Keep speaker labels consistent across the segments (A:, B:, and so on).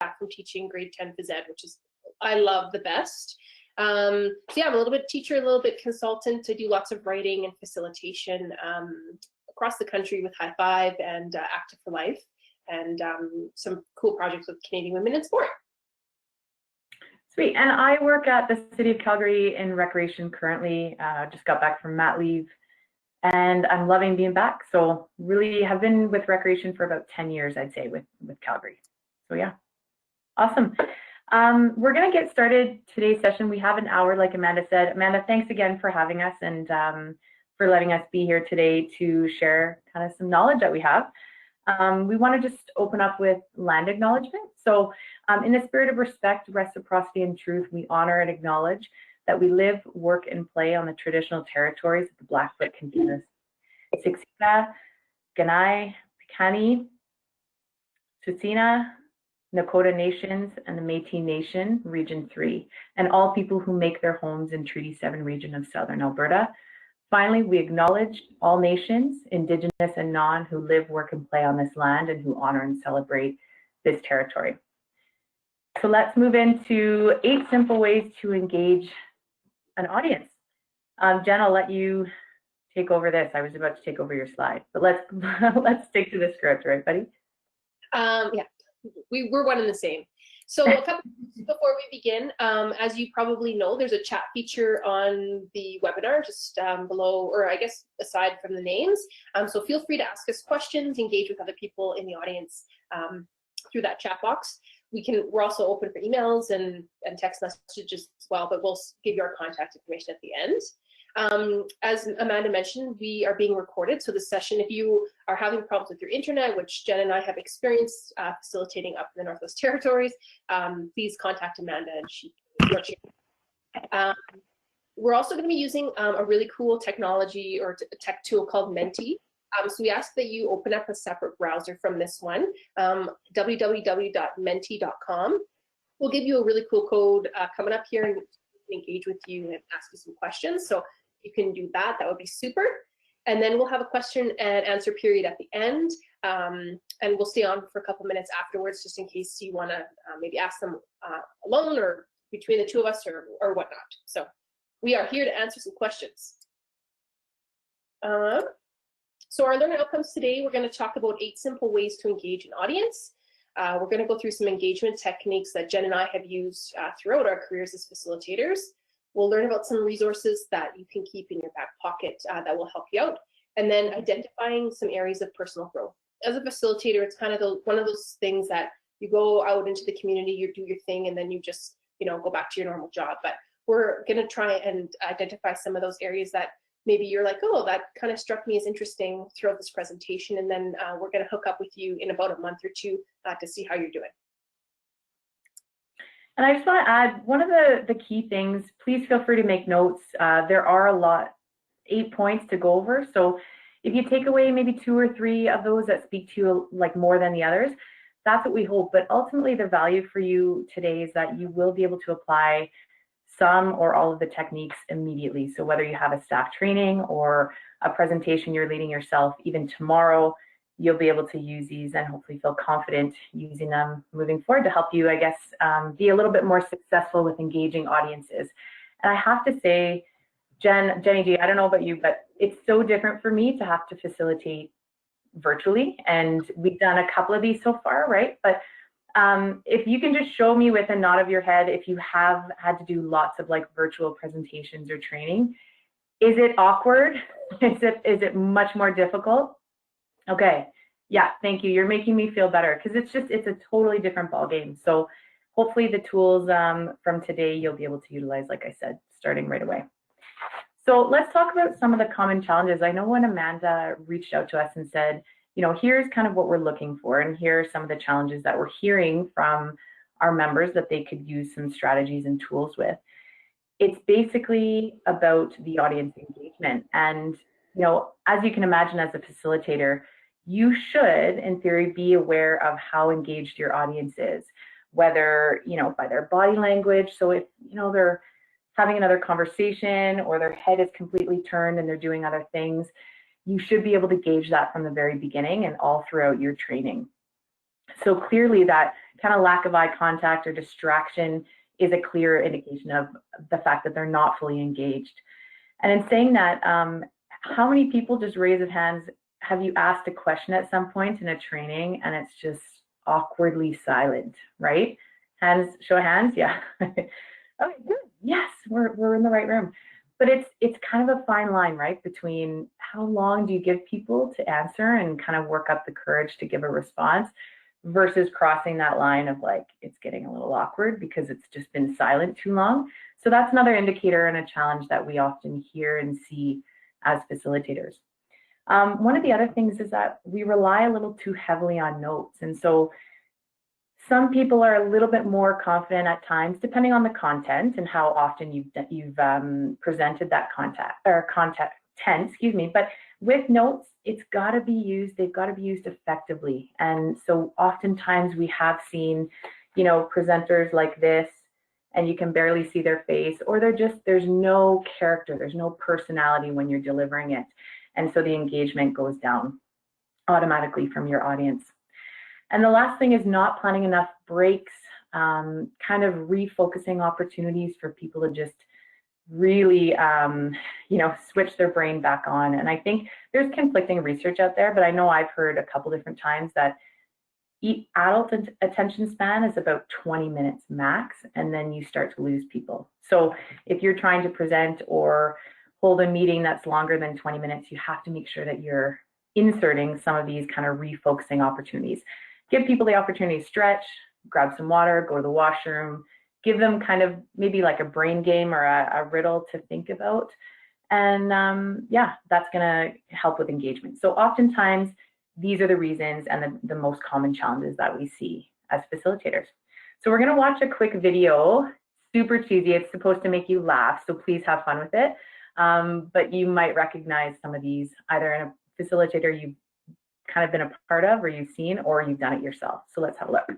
A: back from teaching grade 10 phys ed, which is, I love the best. So yeah, I'm a little bit teacher, a little bit consultant. I do lots of writing and facilitation across the country with High Five and Active for Life, and some cool projects with Canadian Women in Sport.
B: Sweet. And I work at the City of Calgary in recreation currently. Just got back from mat leave, and I'm loving being back. So really have been with recreation for about 10 years, I'd say, with Calgary. So yeah, awesome. We're going to get started today's session. We have an hour, like Amanda said. Amanda, thanks again for having us and for letting us be here today to share kind of some knowledge that we have. We want to just open up with land acknowledgement. So in the spirit of respect, reciprocity, and truth, we honor and acknowledge that we live, work, and play on the traditional territories of the Blackfoot Confederacy, Siksika, Kainai, Piikani, Tsuut'ina, Nakota Nations, and the Métis Nation, Region 3, and all people who make their homes in Treaty 7 region of Southern Alberta. Finally, we acknowledge all nations, Indigenous and non, who live, work, and play on this land and who honor and celebrate this territory. So let's move into 8 simple ways to engage an audience. Jen, I'll let you take over this. I was about to take over your slide, but let's stick to the script, right, buddy?
A: Yeah. We're one and the same. So a couple before we begin, as you probably know, there's a chat feature on the webinar just below, or I guess aside from the names. So feel free to ask us questions, engage with other people in the audience through that chat box. We're also open for emails and text messages as well, but we'll give you our contact information at the end. As Amanda mentioned, we are being recorded. So this session, if you are having problems with your internet, which Jen and I have experienced facilitating up in the Northwest Territories, please contact Amanda and she can. We're also going to be using a really cool technology or tech tool called Menti. So we ask that you open up a separate browser from this one, www.menti.com. We'll give you a really cool code coming up here and engage with you and ask you some questions. So you can do that. That would be super. And then we'll have a question and answer period at the end. And we'll stay on for a couple minutes afterwards, just in case you want to maybe ask them alone or between the two of us or whatnot. So we are here to answer some questions. So our learning outcomes today, we're going to talk about 8 simple ways to engage an audience. We're going to go through some engagement techniques that Jen and I have used throughout our careers as facilitators. We'll learn about some resources that you can keep in your back pocket that will help you out. And then identifying some areas of personal growth. As a facilitator, it's kind of one of those things that you go out into the community, you do your thing, and then you just, go back to your normal job. But we're going to try and identify some of those areas that maybe you're like, oh, that kind of struck me as interesting throughout this presentation. And then we're going to hook up with you in about a month or two to see how you're doing.
B: And I just want to add one of the key things, please feel free to make notes. There are 8 points to go over. So if you take away maybe 2 or 3 of those that speak to you like more than the others, that's what we hope. But ultimately the value for you today is that you will be able to apply some or all of the techniques immediately. So whether you have a staff training or a presentation you're leading yourself, even tomorrow, you'll be able to use these and hopefully feel confident using them moving forward to help you, I guess, be a little bit more successful with engaging audiences. And I have to say, Jenny G, I don't know about you, but it's so different for me to have to facilitate virtually. And we've done a couple of these so far, right? But if you can just show me with a nod of your head, if you have had to do lots of like virtual presentations or training, is it awkward? Is it much more difficult? Okay, yeah, thank you. You're making me feel better because it's a totally different ballgame. So hopefully the tools from today you'll be able to utilize, like I said, starting right away. So let's talk about some of the common challenges. I know when Amanda reached out to us and said, here's kind of what we're looking for, and here are some of the challenges that we're hearing from our members that they could use some strategies and tools with. It's basically about the audience engagement. And, as you can imagine as a facilitator, you should, in theory, be aware of how engaged your audience is, whether, by their body language. So if, they're having another conversation or their head is completely turned and they're doing other things, you should be able to gauge that from the very beginning and all throughout your training. So clearly that kind of lack of eye contact or distraction is a clear indication of the fact that they're not fully engaged. And in saying that, how many people, just raise of hands, have you asked a question at some point in a training and it's just awkwardly silent, right? Hands, show of hands, yeah. Okay, good. Yes, we're in the right room. But it's kind of a fine line, right, between how long do you give people to answer and kind of work up the courage to give a response versus crossing that line of like, it's getting a little awkward because it's just been silent too long. So that's another indicator and a challenge that we often hear and see as facilitators. One of the other things is that we rely a little too heavily on notes. And so some people are a little bit more confident at times, depending on the content and how often you've presented that content, excuse me. But with notes, it's got to be used. They've got to be used effectively. And so oftentimes we have seen, you know, presenters like this, and you can barely see their face, or there's no character, there's no personality when you're delivering it. And so the engagement goes down automatically from your audience. And the last thing is not planning enough breaks, kind of refocusing opportunities for people to just really, you know, switch their brain back on. And I think there's conflicting research out there, but I know I've heard a couple different times that adult attention span is about 20 minutes max, and then you start to lose people. So if you're trying to present or hold a meeting that's longer than 20 minutes, you have to make sure that you're inserting some of these kind of refocusing opportunities. Give people the opportunity to stretch, grab some water, go to the washroom, give them kind of maybe like a brain game or a riddle to think about. And yeah, that's gonna help with engagement. So oftentimes, these are the reasons and the most common challenges that we see as facilitators. So we're gonna watch a quick video, super cheesy. It's supposed to make you laugh, so please have fun with it. But you might recognize some of these either in a facilitator you've kind of been a part of or you've seen, or you've done it yourself. So let's have a look.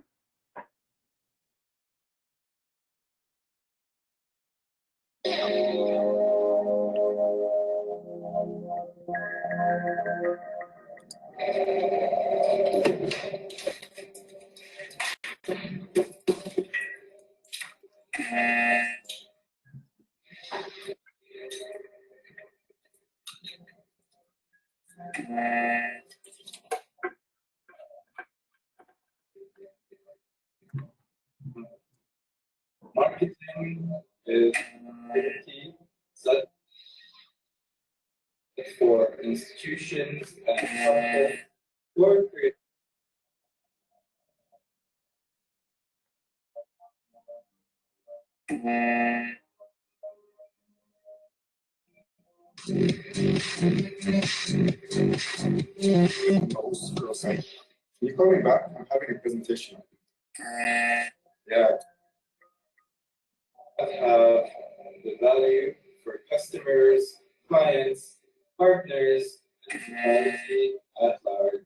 C: Marketing is activity set for institutions and for creators. You coming back? I'm having a presentation. Yeah. Have the value for customers, clients, partners, and humanity at large.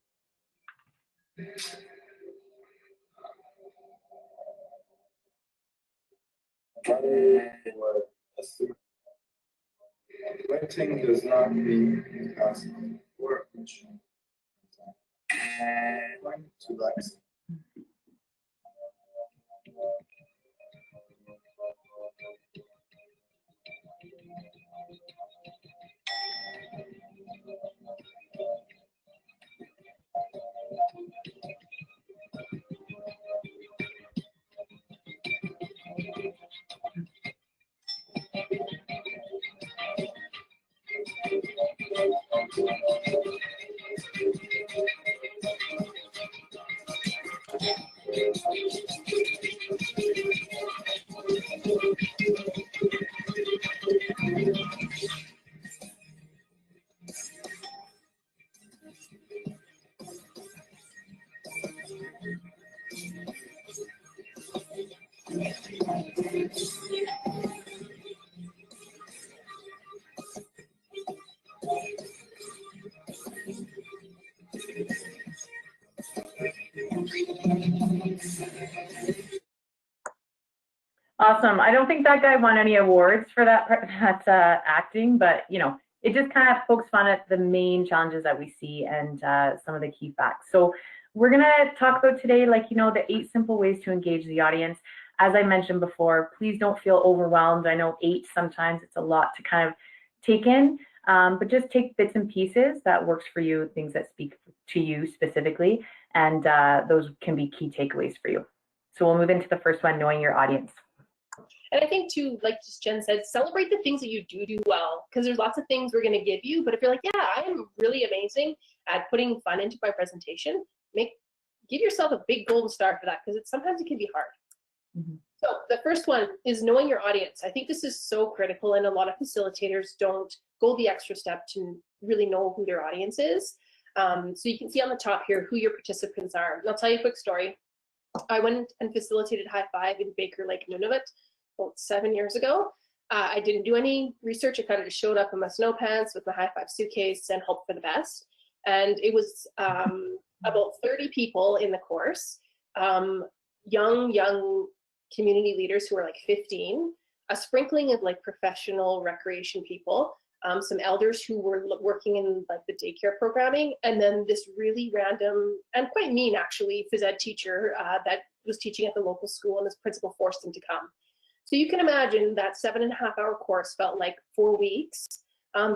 C: Value for customers. Renting does not mean you ask for a commission. To Lex.
B: Awesome. I don't think that guy won any awards for that acting, but you know, it just kind of pokes fun at the main challenges that we see and some of the key facts. So we're going to talk about today, like, the 8 simple ways to engage the audience. As I mentioned before, please don't feel overwhelmed. I know 8, sometimes it's a lot to kind of take in, but just take bits and pieces that works for you, things that speak to you specifically, and those can be key takeaways for you. So we'll move into the first one, knowing your audience.
A: And I think too, like just Jen said, celebrate the things that you do well, because there's lots of things we're going to give you. But if you're like, yeah, I am really amazing at putting fun into my presentation, give yourself a big golden star for that, because sometimes it can be hard.
B: Mm-hmm.
A: So the first one is knowing your audience. I think this is so critical, and a lot of facilitators don't go the extra step to really know who their audience is. So you can see on the top here who your participants are. And I'll tell you a quick story. I went and facilitated High Five in Baker Lake, Nunavut, about 7 years ago. I didn't do any research. I kind of just showed up in my snow pants with my High Five suitcase and hoped for the best. And it was about 30 people in the course, young community leaders who were like 15, a sprinkling of like professional recreation people, some elders who were working in like the daycare programming, and then this really random and quite mean actually phys ed teacher that was teaching at the local school, and this principal forced him to come. So you can imagine that 7.5-hour course felt like 4 weeks,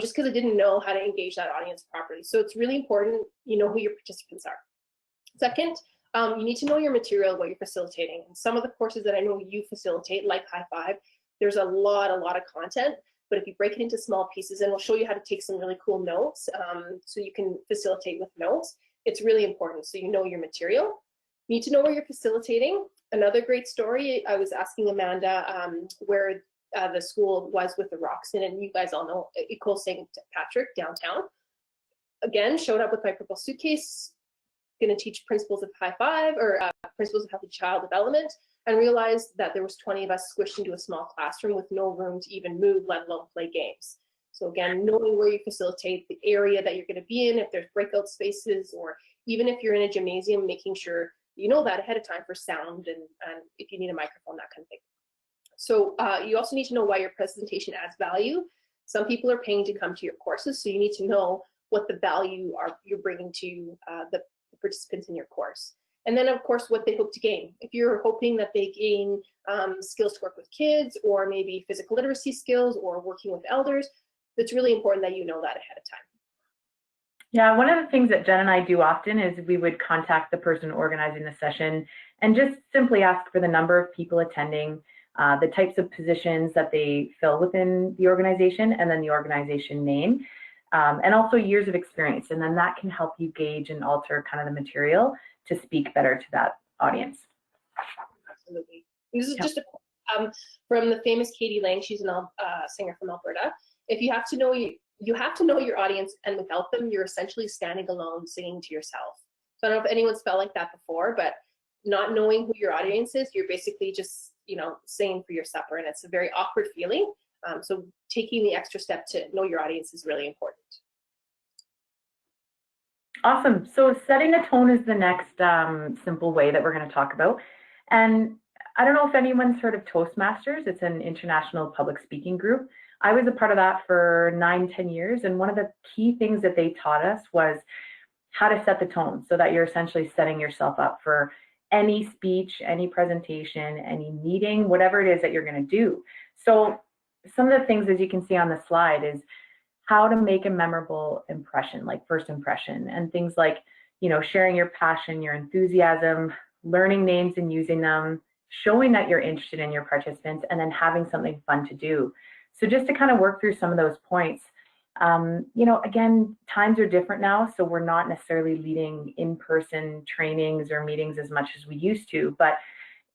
A: just because I didn't know how to engage that audience properly. So it's really important you know who your participants are. Second, you need to know your material, what you're facilitating. And some of the courses that I know you facilitate, like High Five, there's a lot of content. But if you break it into small pieces, and we'll show you how to take some really cool notes so you can facilitate with notes, it's really important. So you know your material. You need to know where you're facilitating. Another great story, I was asking Amanda where the school was with the rocks in, and you guys all know Ecole St. Patrick downtown. Again, showed up with my purple suitcase, going to teach principles of High Five or principles of healthy child development, and realized that there was 20 of us squished into a small classroom with no room to even move, let alone play games. So again, knowing where you facilitate, the area that you're going to be in, if there's breakout spaces, or even if you're in a gymnasium, making sure you know that ahead of time for sound and if you need a microphone, that kind of thing. So you also need to know why your presentation adds value. Some people are paying to come to your courses, so you need to know what the value you're bringing to the participants in your course. And then, of course, what they hope to gain. If you're hoping that they gain skills to work with kids, or maybe physical literacy skills, or working with elders, it's really important that you know that ahead of time.
B: Yeah, one of the things that Jen and I do often is we would contact the person organizing the session and just simply ask for the number of people attending, the types of positions that they fill within the organization, and then the organization name, and also years of experience. And then that can help you gauge and alter kind of the material to speak better to that audience.
A: Absolutely. This is just from the famous Katie Lang. She's a singer from Alberta. If you have to know you have to know your audience, and without them, you're essentially standing alone singing to yourself. So I don't know if anyone's felt like that before, but not knowing who your audience is, you're basically just singing for your supper, and it's a very awkward feeling. So taking the extra step to know your audience is really important.
B: Awesome. So setting the tone is the next simple way that we're going to talk about. And I don't know if anyone's heard of Toastmasters. It's an international public speaking group. I was a part of that for 9-10 years. And one of the key things that they taught us was how to set the tone so that you're essentially setting yourself up for any speech, any presentation, any meeting, whatever it is that you're going to do. So some of the things, as you can see on the slide, is how to make a memorable impression, like first impression, and things like, sharing your passion, your enthusiasm, learning names and using them, showing that you're interested in your participants, and then having something fun to do. So just to kind of work through some of those points, again, times are different now, so we're not necessarily leading in-person trainings or meetings as much as we used to, but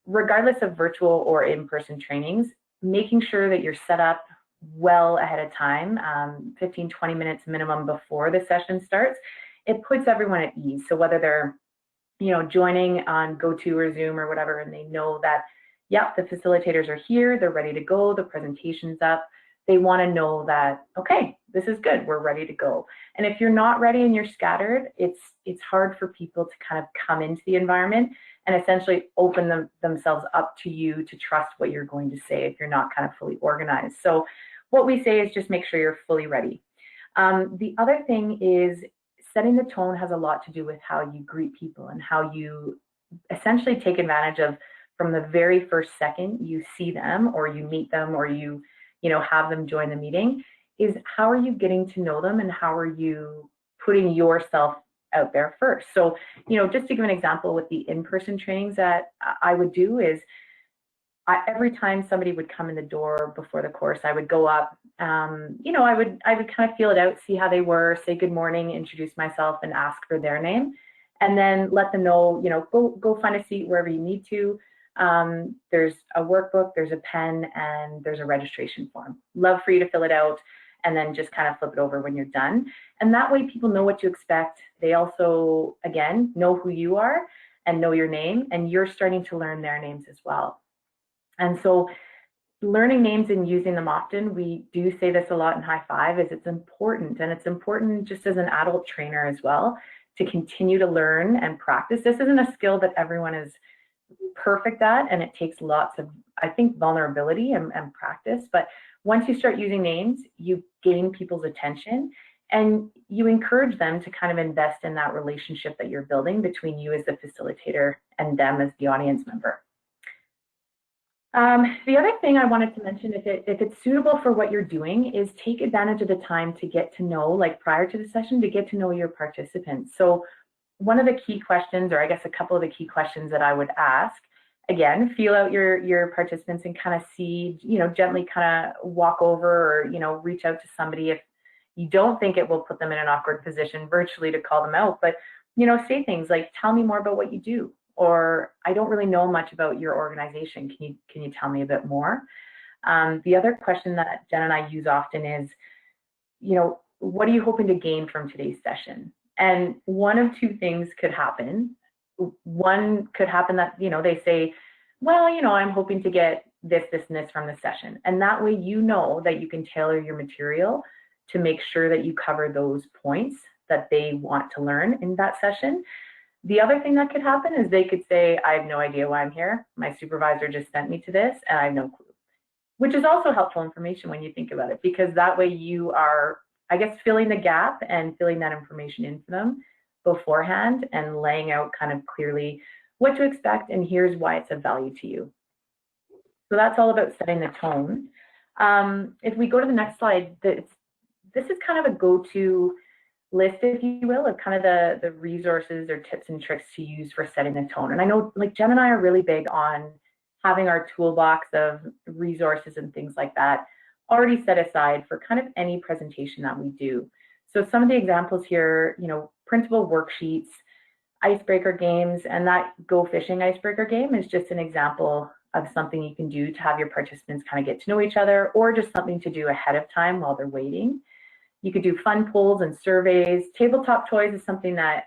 B: regardless of virtual or in-person trainings, making sure that you're set up well ahead of time, 15-20 minutes minimum before the session starts, it puts everyone at ease. So whether they're joining on GoTo or Zoom or whatever, and they know that, yep, the facilitators are here, they're ready to go, the presentation's up, they want to know that, okay, this is good, we're ready to go. And if you're not ready and you're scattered, it's hard for people to kind of come into the environment and essentially open themselves up to you to trust what you're going to say if you're not kind of fully organized. So what we say is just make sure you're fully ready. The other thing is setting the tone has a lot to do with how you greet people and how you essentially take advantage of, from the very first second you see them or you meet them or you have them join the meeting, is how are you getting to know them and how are you putting yourself out there first. So, just to give an example with the in-person trainings that I would do is, every time somebody would come in the door before the course, I would go up, I would kind of feel it out, see how they were, say good morning, introduce myself and ask for their name, and then let them know, go find a seat wherever you need to. There's a workbook, there's a pen, and there's a registration form. Love for you to fill it out and then just kind of flip it over when you're done. And that way people know what to expect. They also, again, know who you are and know your name, and you're starting to learn their names as well. And so learning names and using them often, we do say this a lot in High Five, is it's important, and it's important just as an adult trainer as well, to continue to learn and practice. This isn't a skill that everyone is perfect at, and it takes lots of, I think, vulnerability and practice. But once you start using names, you gain people's attention and you encourage them to kind of invest in that relationship that you're building between you as the facilitator and them as the audience member. The other thing I wanted to mention, if it's suitable for what you're doing, is take advantage of the time to get to know, like prior to the session, to get to know your participants. So one of the key questions, or I guess a couple of the key questions that I would ask, again, feel out your participants and kind of see, gently kind of walk over or, reach out to somebody if you don't think it will put them in an awkward position virtually to call them out. But, say things like, tell me more about what you do. Or I don't really know much about your organization. Can you tell me a bit more? The other question that Jen and I use often is, what are you hoping to gain from today's session? And one of two things could happen. One could happen that, they say, well, I'm hoping to get this, this, and this from the session. And that way, that you can tailor your material to make sure that you cover those points that they want to learn in that session. The other thing that could happen is they could say, I have no idea why I'm here. My supervisor just sent me to this and I have no clue, which is also helpful information when you think about it, because that way you are, I guess, filling the gap and filling that information in for them beforehand and laying out kind of clearly what to expect and here's why it's of value to you. So that's all about setting the tone. If we go to the next slide, this is kind of a go-to list, if you will, of kind of the resources or tips and tricks to use for setting the tone. And I know, like, Jen and I are really big on having our toolbox of resources and things like that already set aside for kind of any presentation that we do. So some of the examples here, printable worksheets, icebreaker games, and that Go Fishing icebreaker game is just an example of something you can do to have your participants kind of get to know each other, or just something to do ahead of time while they're waiting. You could do fun polls and surveys. Tabletop toys is something that,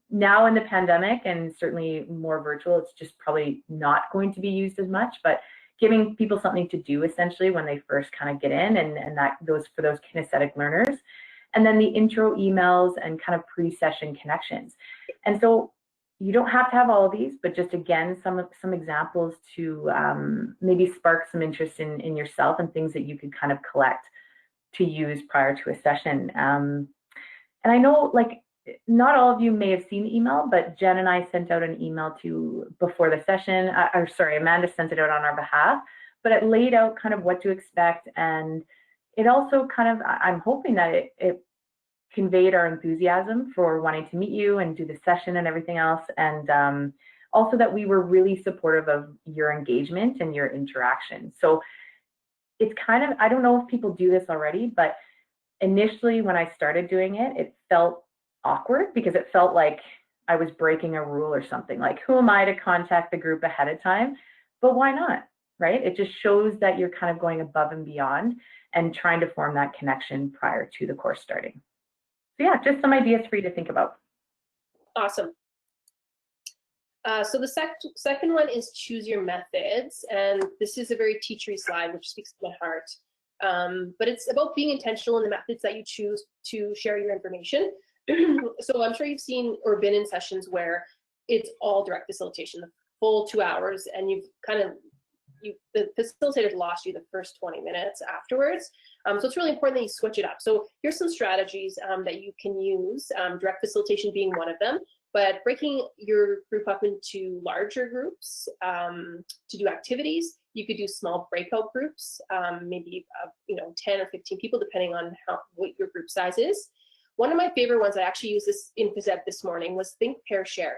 B: now in the pandemic and certainly more virtual, it's just probably not going to be used as much, but giving people something to do essentially when they first kind of get in, and that goes for those kinesthetic learners. And then the intro emails and kind of pre-session connections. And so you don't have to have all of these, but just again, some examples to maybe spark some interest in yourself and things that you could kind of collect to use prior to a session. And I know, like, not all of you may have seen the email, but Jen and I sent out an email before the session, Amanda sent it out on our behalf, but it laid out kind of what to expect. And it also kind of, I'm hoping that it conveyed our enthusiasm for wanting to meet you and do the session and everything else. And also that we were really supportive of your engagement and your interaction. So it's kind of, I don't know if people do this already, but initially when I started doing it, it felt awkward because it felt like I was breaking a rule or something. Like, who am I to contact the group ahead of time? But why not, right? It just shows that you're kind of going above and beyond and trying to form that connection prior to the course starting. So yeah, just some ideas for you to think about.
A: Awesome. So the second one is choose your methods, and this is a very teachery slide, which speaks to my heart. But it's about being intentional in the methods that you choose to share your information. So I'm sure you've seen or been in sessions where it's all direct facilitation, the full 2 hours, and the facilitators lost you the first 20 minutes afterwards. So it's really important that you switch it up. So here's some strategies that you can use, direct facilitation being one of them, but breaking your group up into larger groups to do activities. You could do small breakout groups, maybe 10 or 15 people, depending on what your group size is. One of my favorite ones, I actually used this in phys ed this morning, was think, pair, share.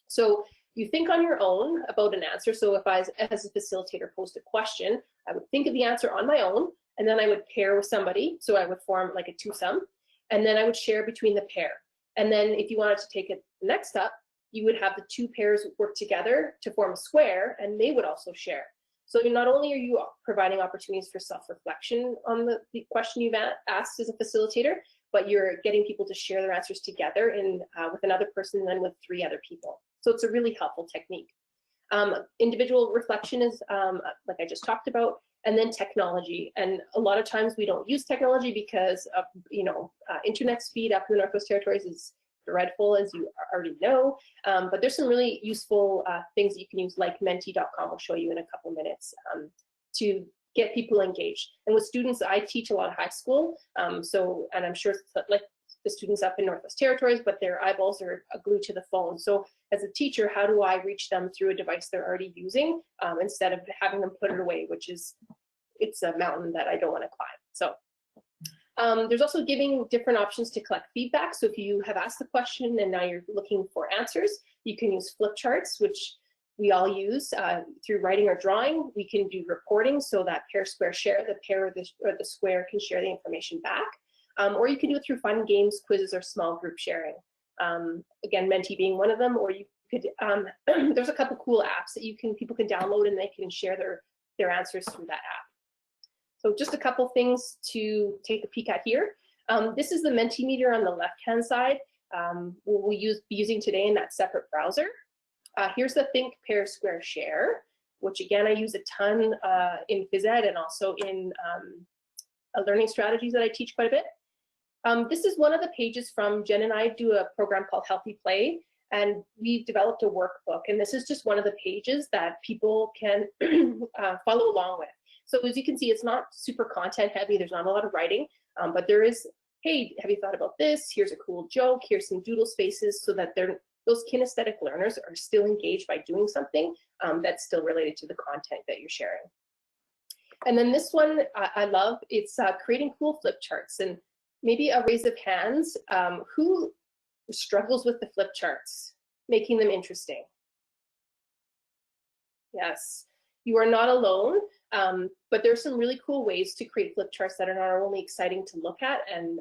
A: So you think on your own about an answer. So if I, as a facilitator, posed a question, I would think of the answer on my own, and then I would pair with somebody. So I would form like a twosome, and then I would share between the pair. And then if you wanted to take it next up, you would have the two pairs work together to form a square, and they would also share. So not only are you providing opportunities for self-reflection on the question you've asked as a facilitator, but you're getting people to share their answers together with another person and then with 3 other people. So it's a really helpful technique. Individual reflection is, like I just talked about, and then technology. And a lot of times we don't use technology because of, internet speed up in the Northwest Territories is dreadful, as you already know. But there's some really useful things that you can use, like menti.com. I'll show you in a couple minutes to get people engaged. And with students, I teach a lot of high school. And I'm sure like the students up in Northwest Territories, but their eyeballs are glued to the phone. So as a teacher, how do I reach them through a device they're already using instead of having them put it away, it's a mountain that I don't want to climb. So there's also giving different options to collect feedback. So if you have asked the question and now you're looking for answers, you can use flip charts, which we all use through writing or drawing. We can do reporting, so that pair, square, share, the pair or the square can share the information back. Or you can do it through fun games, quizzes, or small group sharing. Again, Menti being one of them, or you could, there's a couple cool apps that people can download and they can share their answers through that app. So just a couple things to take a peek at here. This is the Mentimeter on the left-hand side. We'll be using today in that separate browser. Here's the Think, Pair, Square, Share, which again, I use a ton in phys ed and also in learning strategies that I teach quite a bit. This is one of the pages from Jen and I do a program called Healthy Play, and we've developed a workbook. And this is just one of the pages that people can follow along with. So as you can see, it's not super content heavy. There's not a lot of writing, but there is, hey, have you thought about this? Here's a cool joke. Here's some doodle spaces, so that those kinesthetic learners are still engaged by doing something that's still related to the content that you're sharing. And then this one I love. It's creating cool flip charts. And maybe a raise of hands, who struggles with the flip charts, making them interesting? Yes, you are not alone. But there's some really cool ways to create flip charts that are not only exciting to look at and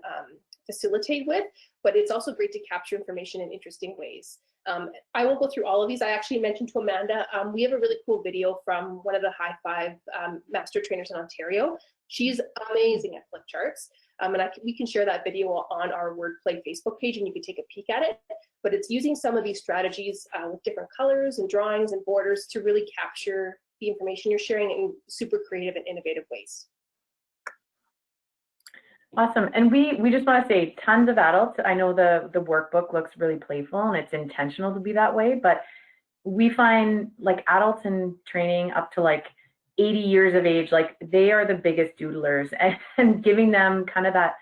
A: facilitate with, but it's also great to capture information in interesting ways. I won't go through all of these. I actually mentioned to Amanda, we have a really cool video from one of the High Five master trainers in Ontario. She's amazing at flip charts. And we can share that video on our WordPlay Facebook page and you can take a peek at it. But it's using some of these strategies with different colors and drawings and borders to really capture the information you're sharing in super creative and innovative ways.
B: Awesome. And we just want to say tons of adults. I know the workbook looks really playful and it's intentional to be that way, but we find like adults in training up to like 80 years of age, like they are the biggest doodlers, and giving them kind of that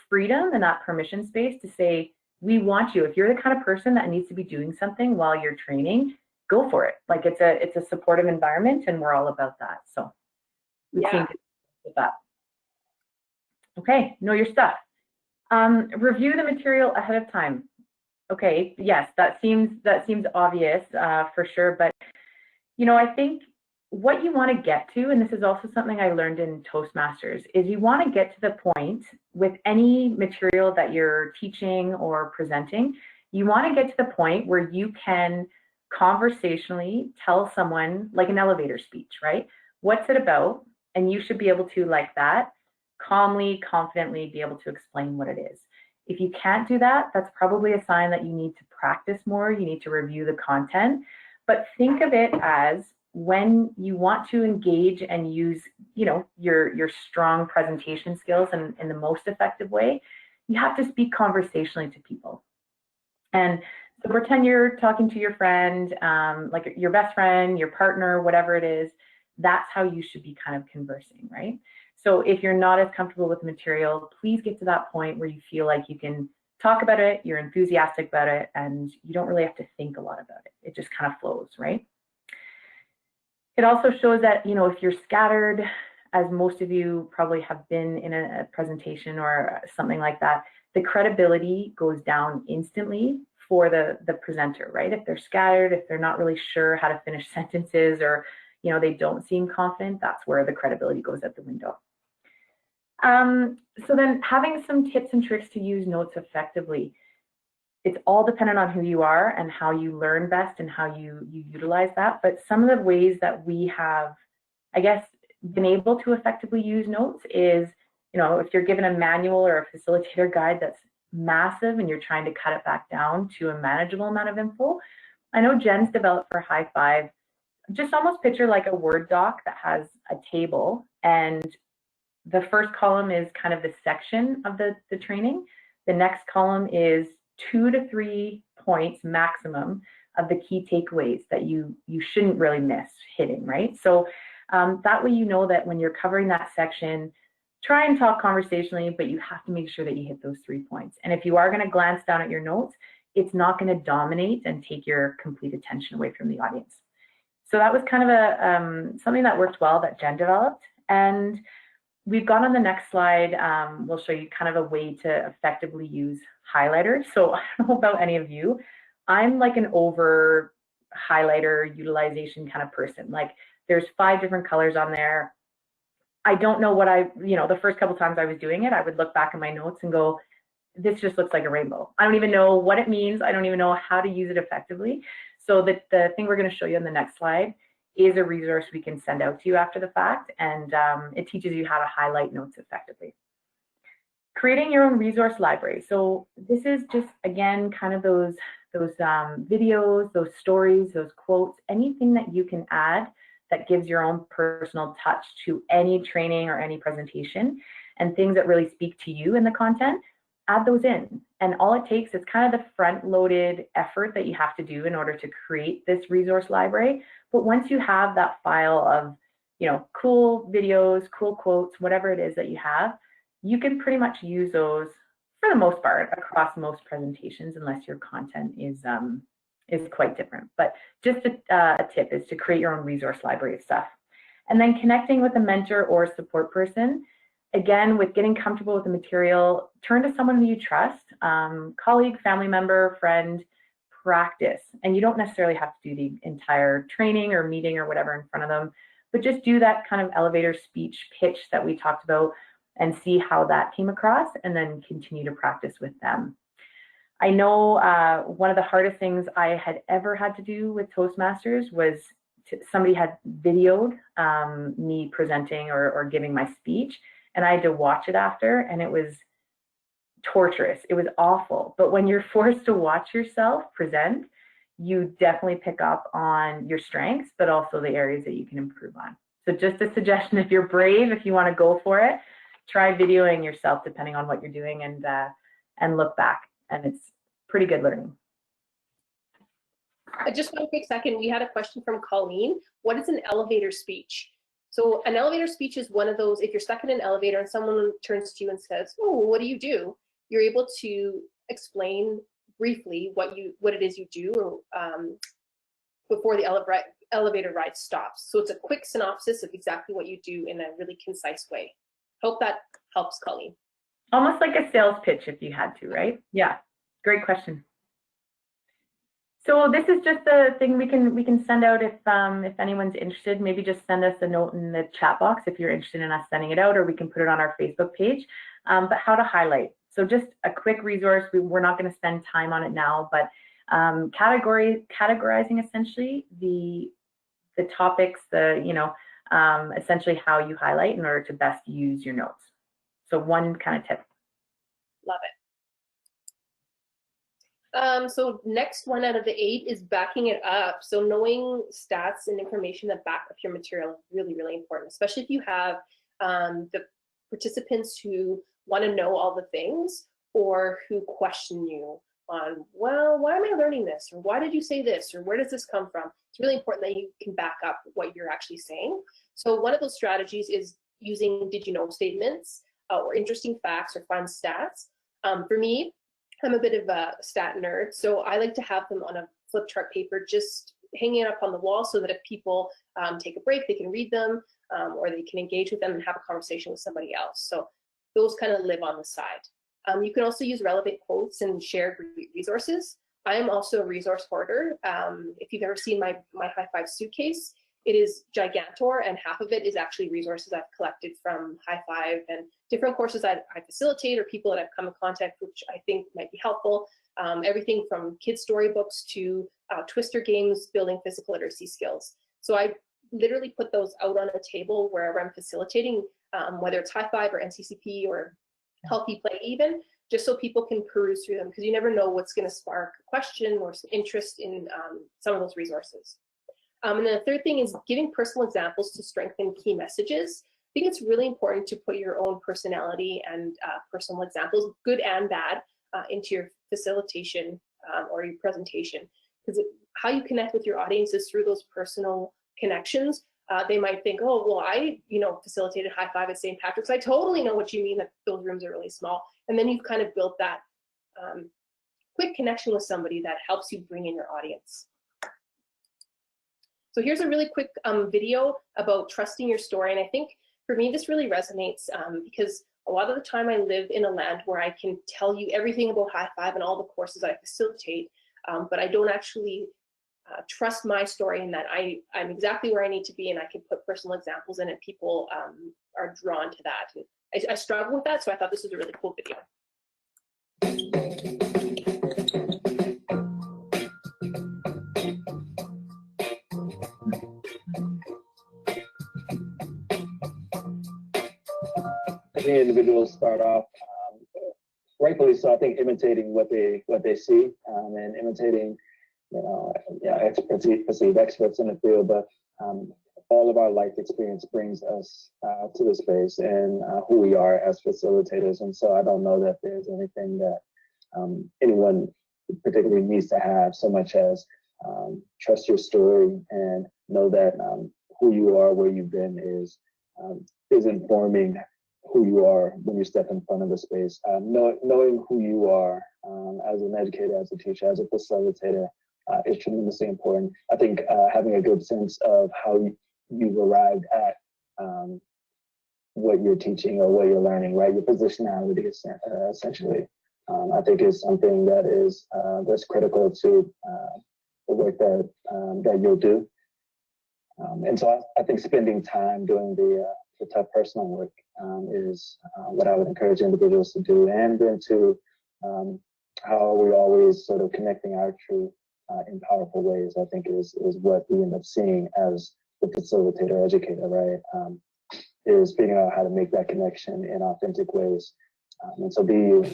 B: freedom and that permission space to say, we want you. If you're the kind of person that needs to be doing something while you're training, go for it. Like it's a supportive environment and we're all about that. So we seem to with that. Okay, know your stuff. Review the material ahead of time. Okay, yes, that seems obvious for sure, but I think what you want to get to, and this is also something I learned in Toastmasters, is you want to get to the point with any material that you're teaching or presenting, you want to get to the point where you can conversationally tell someone, like an elevator speech, right? What's it about? And you should be able to, like that, calmly, confidently be able to explain what it is. If you can't do that, that's probably a sign that you need to practice more, you need to review the content, but think of it as when you want to engage and use, your strong presentation skills in the most effective way, you have to speak conversationally to people. And so pretend you're talking to your friend, like your best friend, your partner, whatever it is, that's how you should be kind of conversing, right? So if you're not as comfortable with the material, please get to that point where you feel like you can talk about it, you're enthusiastic about it, and you don't really have to think a lot about it. It just kind of flows, right? It also shows that, you know, if you're scattered, as most of you probably have been in a presentation or something like that, the credibility goes down instantly for the presenter, right? If they're scattered, if they're not really sure how to finish sentences, or, you know, they don't seem confident, that's where the credibility goes out the window. So then having some tips and tricks to use notes effectively. It's all dependent on who you are and how you learn best and how you utilize that. But some of the ways that we have, I guess, been able to effectively use notes is, you know, if you're given a manual or a facilitator guide that's massive and you're trying to cut it back down to a manageable amount of info. I know Jen's developed for High Five, just almost picture like a Word doc that has a table, and the first column is kind of the section of the training. The next column is 2 to 3 points maximum of the key takeaways that you shouldn't really miss hitting, right? So that way you know that when you're covering that section, try and talk conversationally, but you have to make sure that you hit those 3 points. And if you are going to glance down at your notes, it's not going to dominate and take your complete attention away from the audience. So that was kind of a something that worked well that Jen developed. And we've gone on the next slide. We'll show you kind of a way to effectively use highlighters. So I don't know about any of you. I'm like an over highlighter utilization kind of person. Like there's 5 different colors on there. I don't know what the first couple times I was doing it, I would look back at my notes and go, this just looks like a rainbow. I don't even know what it means. I don't even know how to use it effectively. So the thing we're going to show you on the next slide is a resource we can send out to you after the fact, and it teaches you how to highlight notes effectively. Creating your own resource library. So this is just, again, kind of those videos, those stories, those quotes, anything that you can add that gives your own personal touch to any training or any presentation, and things that really speak to you in the content, add those in. And all it takes is kind of the front-loaded effort that you have to do in order to create this resource library. But once you have that file of, you know, cool videos, cool quotes, whatever it is that you have, you can pretty much use those for the most part across most presentations, unless your content is quite different. But just a tip is to create your own resource library of stuff. And then connecting with a mentor or support person. Again, with getting comfortable with the material, turn to someone who you trust, colleague, family member, friend, practice. And you don't necessarily have to do the entire training or meeting or whatever in front of them, but just do that kind of elevator speech pitch that we talked about and see how that came across, and then continue to practice with them. I know one of the hardest things I had ever had to do with Toastmasters was somebody had videoed me presenting or giving my speech, and I had to watch it after, and it was torturous. It was awful. But when you're forced to watch yourself present, you definitely pick up on your strengths, but also the areas that you can improve on. So just a suggestion, if you're brave, if you want to go for it, try videoing yourself depending on what you're doing, and look back, and it's pretty good learning.
A: Just one quick second, we had a question from Colleen. What is an elevator speech? So an elevator speech is one of those, if you're stuck in an elevator and someone turns to you and says, oh, what do? You're able to explain briefly what it is you do before the elevator ride stops. So it's a quick synopsis of exactly what you do in a really concise way. Hope that helps, Colleen.
B: Almost like a sales pitch if you had to, right? Yeah, great question. So this is just a thing we can send out if anyone's interested. Maybe just send us a note in the chat box if you're interested in us sending it out, or we can put it on our Facebook page. But how to highlight. So just a quick resource. We're not going to spend time on it now, but categorizing essentially the topics, essentially how you highlight in order to best use your notes. So one kind of tip.
A: Love it. So next one out of the 8 is backing it up. So knowing stats and information that back up your material is really, really important, especially if you have the participants who want to know all the things or who question you on, well, why am I learning this? Or why did you say this? Or where does this come from? It's really important that you can back up what you're actually saying. So one of those strategies is using did you know statements or interesting facts or fun stats. For me, I'm a bit of a stat nerd, so I like to have them on a flip chart paper, just hanging up on the wall so that if people take a break, they can read them or they can engage with them and have a conversation with somebody else. So those kind of live on the side. You can also use relevant quotes and shared resources. I am also a resource hoarder. If you've ever seen my High Five suitcase, it is gigantor, and half of it is actually resources I've collected from High Five and different courses I facilitate or people that I've come in contact with, which I think might be helpful. Everything from kids' storybooks to Twister games, building physical literacy skills. So I literally put those out on a table wherever I'm facilitating, whether it's High Five or NCCP or Healthy Play even, just so people can peruse through them, because you never know what's going to spark a question or some interest in some of those resources. And then the third thing is giving personal examples to strengthen key messages. I think it's really important to put your own personality and personal examples, good and bad, into your facilitation or your presentation, because how you connect with your audience is through those personal connections. They might think, oh, well, I facilitated High Five at St. Patrick's. I totally know what you mean, that those rooms are really small. And then you've kind of built that quick connection with somebody that helps you bring in your audience. So here's a really quick video about trusting your story. And I think for me, this really resonates because a lot of the time I live in a land where I can tell you everything about High Five and all the courses I facilitate, but I don't actually trust my story in that I'm exactly where I need to be, and I can put personal examples in it. People are drawn to that. And I struggle with that, so I thought this was a really cool video.
D: I think individuals start off, rightfully so, I think imitating what they see and imitating, perceived experts in the field, but all of our life experience brings us to the space and who we are as facilitators. And so I don't know that there's anything that anyone particularly needs to have so much as trust your story and know that who you are, where you've been is informing who you are when you step in front of the space. Knowing who you are as an educator, as a teacher, as a facilitator is tremendously important. I think having a good sense of how you've arrived at what you're teaching or what you're learning, right? Your positionality essentially, I think is something that is that's critical to the work that you'll do. And so I think spending time doing the tough personal work is what I would encourage individuals to do, and then to how we always sort of connecting our truth in powerful ways, I think is what we end up seeing as the facilitator educator, right? Is figuring out how to make that connection in authentic ways. And so be you.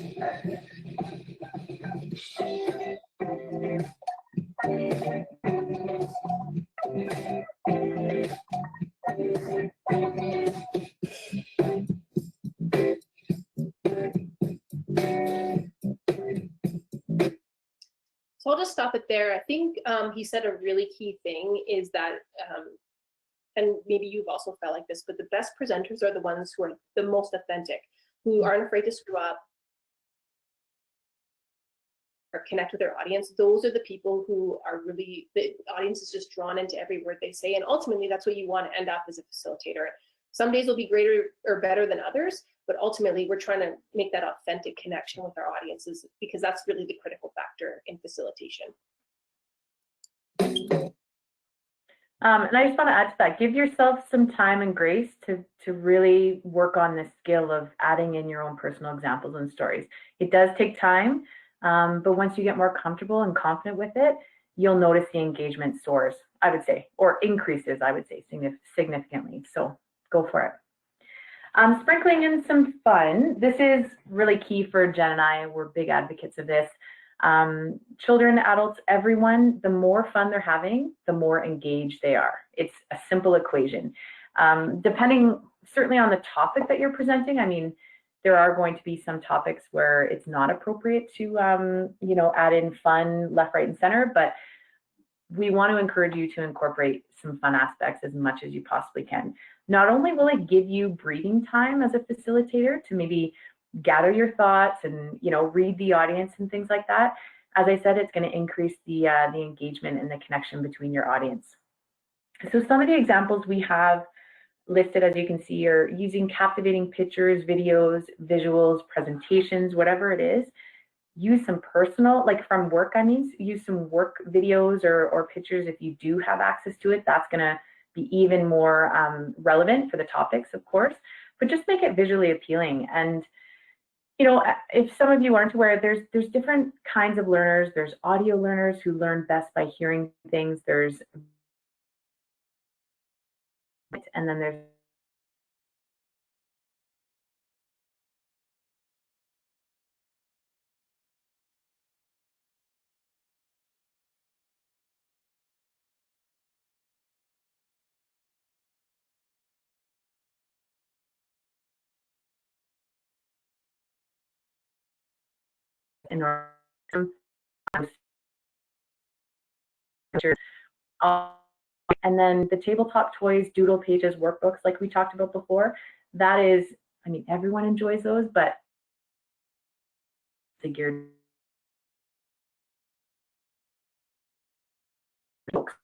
A: So I'll just stop it there. I think he said a really key thing is that, and maybe you've also felt like this, but the best presenters are the ones who are the most authentic, who aren't afraid to screw up or connect with their audience. Those are the people who are really, the audience is just drawn into every word they say. And ultimately, that's what you want to end up as a facilitator. Some days will be greater or better than others, but ultimately we're trying to make that authentic connection with our audiences, because that's really the critical factor in facilitation.
B: And I just want to add to that, give yourself some time and grace to really work on this skill of adding in your own personal examples and stories. It does take time, but once you get more comfortable and confident with it, you'll notice the engagement soars, I would say, or increases, I would say, significantly. So go for it. Sprinkling in some fun. This is really key for Jen and I. We're big advocates of this. Children, adults, everyone, the more fun they're having, the more engaged they are. It's a simple equation. Depending certainly on the topic that you're presenting, I mean, there are going to be some topics where it's not appropriate to, add in fun left, right, and center, but we want to encourage you to incorporate some fun aspects as much as you possibly can. Not only will it give you breathing time as a facilitator to maybe gather your thoughts and, you know, read the audience and things like that. As I said, it's going to increase the engagement and the connection between your audience. So some of the examples we have listed, as you can see, are using captivating pictures, videos, visuals, presentations, whatever it is. Use some personal, like from work, I mean, use some work videos or pictures if you do have access to it. That's going to be even more relevant for the topics, of course, but just make it visually appealing. And, you know, if some of you aren't aware, there's different kinds of learners. There's audio learners who learn best by hearing things. And then there's in our and then the tabletop toys, doodle pages, workbooks, like we talked about before, that is, I mean, everyone enjoys those, but geared folks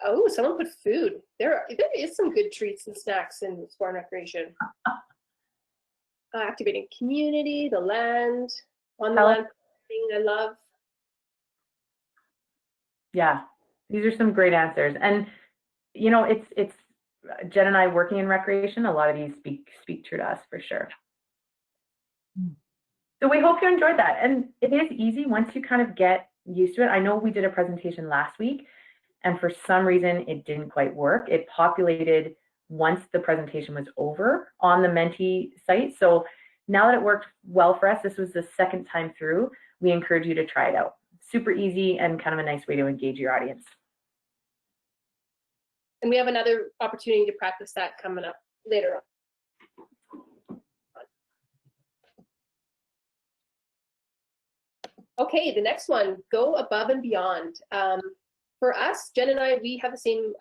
A: Oh, someone put food. There is some good treats and snacks in sport and recreation. Activating community, the land, on the land, I love.
B: Yeah, these are some great answers. And, you know, it's Jen and I working in recreation, a lot of these speak true to us for sure. So we hope you enjoyed that. And it is easy once you kind of get used to it. I know we did a presentation last week, and for some reason it didn't quite work. It populated once the presentation was over on the Menti site. So now that it worked well for us, this was the second time through, we encourage you to try it out. Super easy and kind of a nice way to engage your audience.
A: And we have another opportunity to practice that coming up later on. Okay, the next one, go above and beyond. For us, Jen and I, we have the same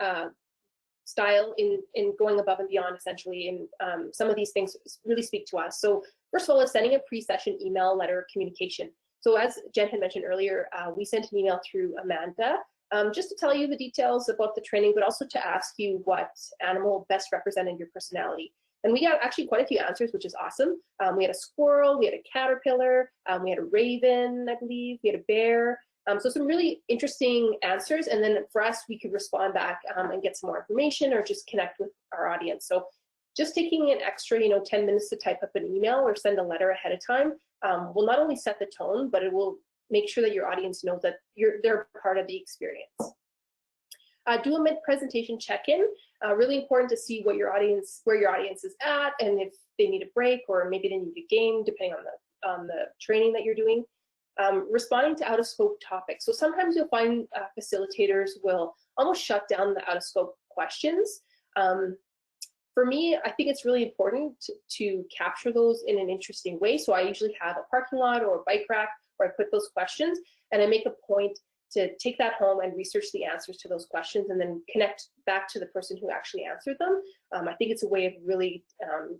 A: style in going above and beyond, essentially, and some of these things really speak to us. So first of all, is sending a pre-session email, letter, communication. So as Jen had mentioned earlier, we sent an email through Amanda just to tell you the details about the training, but also to ask you what animal best represented your personality. And we got actually quite a few answers, which is awesome. We had a squirrel, we had a caterpillar, we had a raven, I believe, we had a bear. So some really interesting answers. And then for us, we could respond back and get some more information or just connect with our audience. So just taking an extra, 10 minutes to type up an email or send a letter ahead of time will not only set the tone, but it will make sure that your audience knows that they're part of the experience. Do a mid-presentation check-in. Really important to see where your audience is at, and if they need a break or maybe they need a game, depending on the training that you're doing. Responding to out-of-scope topics. So sometimes you'll find facilitators will almost shut down the out-of-scope questions. For me, I think it's really important to capture those in an interesting way. So I usually have a parking lot or a bike rack where I put those questions, and I make a point to take that home and research the answers to those questions and then connect back to the person who actually answered them. I think it's a way of really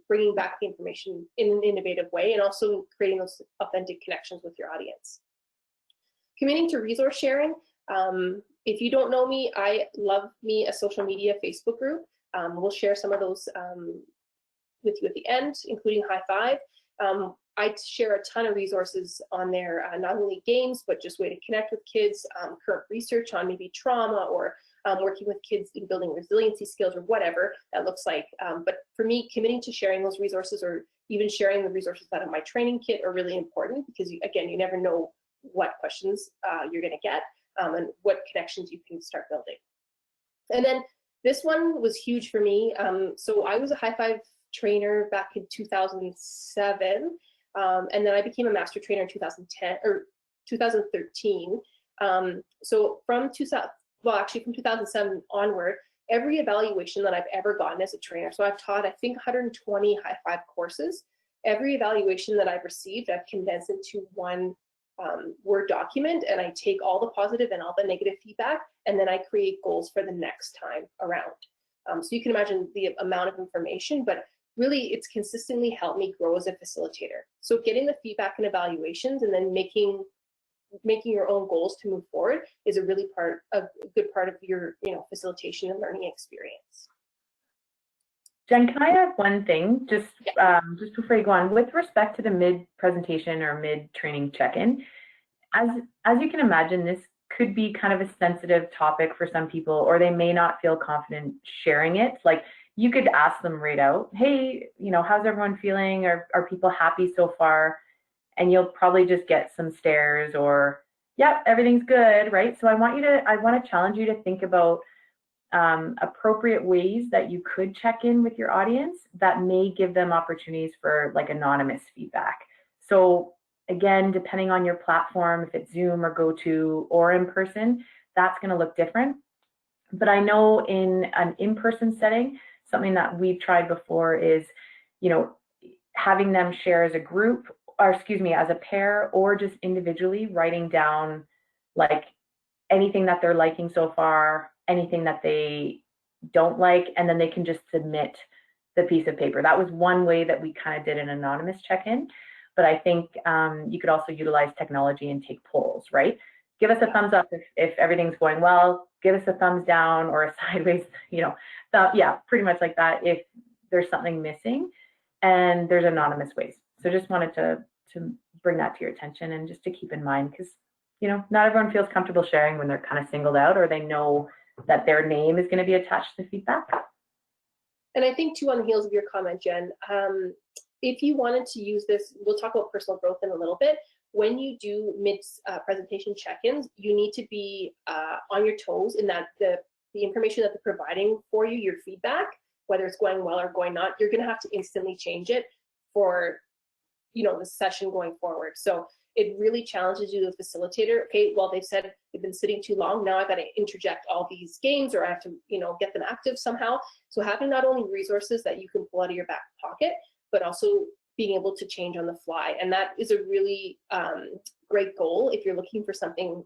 A: bringing back the information in an innovative way and also creating those authentic connections with your audience. Committing to resource sharing. If you don't know me, I love me a social media Facebook group. We'll share some of those with you at the end, including High Five. I share a ton of resources on there, not only games, but just way to connect with kids, current research on maybe trauma or working with kids in building resiliency skills or whatever that looks like. But for me, committing to sharing those resources or even sharing the resources out of my training kit are really important because, again, you never know what questions you're going to get and what connections you can start building. And then this one was huge for me. So I was a High Five trainer back in 2007. And then I became a master trainer in 2010 or 2013. So from 2007 onward, every evaluation that I've ever gotten as a trainer, so I've taught, I think, 120 High Five courses. Every evaluation that I've received, I've condensed into one Word document, and I take all the positive and all the negative feedback, and then I create goals for the next time around. So you can imagine the amount of information, but really it's consistently helped me grow as a facilitator. So getting the feedback and evaluations and then making your own goals to move forward is a good part of your facilitation and learning experience.
B: Jen, can I add one thing just before you go on? With respect to the mid-presentation or mid-training check-in, as you can imagine, this could be kind of a sensitive topic for some people, or they may not feel confident sharing it. Like, you could ask them right out, hey, how's everyone feeling? Are people happy so far? And you'll probably just get some stares or, yeah, everything's good, right? So I want to challenge you to think about appropriate ways that you could check in with your audience that may give them opportunities for like anonymous feedback. So again, depending on your platform, if it's Zoom or GoTo or in person, that's going to look different. But I know in an in-person setting, something that we've tried before is, having them share as a group, or as a pair, or just individually writing down like anything that they're liking so far, anything that they don't like, and then they can just submit the piece of paper. That was one way that we kind of did an anonymous check-in, but I think you could also utilize technology and take polls, right? Give us a thumbs up if everything's going well, give us a thumbs down or a sideways, yeah, pretty much like that if there's something missing, and there's anonymous ways. So just wanted to bring that to your attention and just to keep in mind, because not everyone feels comfortable sharing when they're kind of singled out or they know that their name is going to be attached to the feedback.
A: And I think too, on the heels of your comment, Jen, if you wanted to use this, we'll talk about personal growth in a little bit. When you do mid-presentation check-ins, you need to be on your toes in that the information that they're providing for you, your feedback, whether it's going well or going not, you're going to have to instantly change it for the session going forward. So it really challenges you, the facilitator. Okay, well, they've said they've been sitting too long. Now I've got to interject all these games, or I have to, get them active somehow. So having not only resources that you can pull out of your back pocket, but also being able to change on the fly. And that is a really great goal if you're looking for something